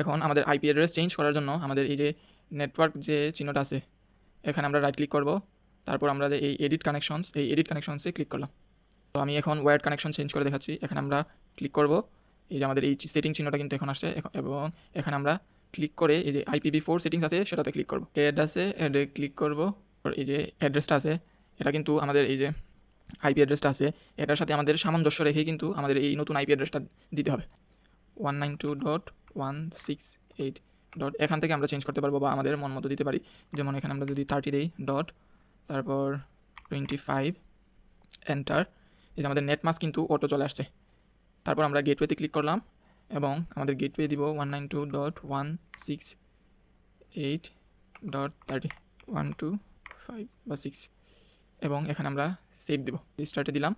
এখন আমাদের IP address change করার জন্য আমাদের এই যে নেটওয়ার্ক যে চিহ্নটা আছে এখানে আমরা রাইট ক্লিক করব, তারপর আমরা এই এডিট কানেকশনসে ক্লিক করলাম। তো আমি এখন ওয়্যার্ড কানেকশন চেঞ্জ করে দেখাচ্ছি। এখানে আমরা ক্লিক করব, এই যে আমাদের এই সেটিং চিহ্নটা কিন্তু এখন আসছে, এবং এখানে আমরা ক্লিক করে এই যে IPv4 সেটিংস আছে সেটাতে ক্লিক করব। অ্যাডে ক্লিক করব। এই যে অ্যাড্রেসটা আছে এটা কিন্তু আমাদের এই যে আইপি অ্যাড্রেসটা আছে এটার সাথে আমাদের সামঞ্জস্য রেখেই কিন্তু আমাদের এই নতুন আইপি অ্যাড্রেসটা দিতে হবে। 192.168. এখান থেকে আমরা চেঞ্জ করতে পারবো বা আমাদের মন মতো দিতে পারি। যেমন এখানে আমরা যদি 30 দিই ডট তারপর 25 এন্টার, এই যে আমাদের নেট মাস্ক কিন্তু অটো চলে আসছে। তারপর আমরা গেটওয়েতে ক্লিক করলাম এবং আমাদের গেটওয়ে দিব 192.168.30 125 বা 6 এবং এখানে আমরা সেভ দেব। রিস্টার্টে দিলাম।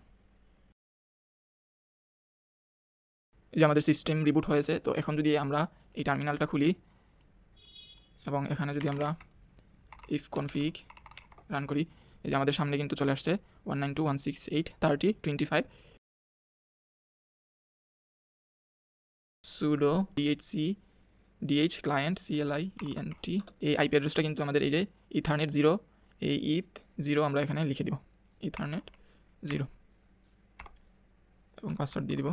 এই যে আমাদের সিস্টেম রিবুট হয়েছে। তো এখন যদি আমরা এই টার্মিনালটা খুলি এবং এখানে যদি আমরা ইফ কনফিগ রান করি, এই যে আমাদের সামনে কিন্তু চলে আসছে 192.168.30.25 sudo dhc client client। এই আইপি অ্যাড্রেসটা কিন্তু আমাদের এই যে ইথারনেট 0, এই ইথ 0 আমরা এখানে লিখে দিব, ইথারনেট 0 এবং পাসওয়ার্ড দিয়ে দিব।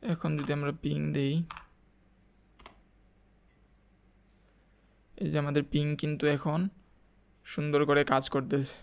এখন যদি আমরা পিং দেই, এই যে আমাদের পিং কিন্তু এখন সুন্দর করে কাজ করতেছে।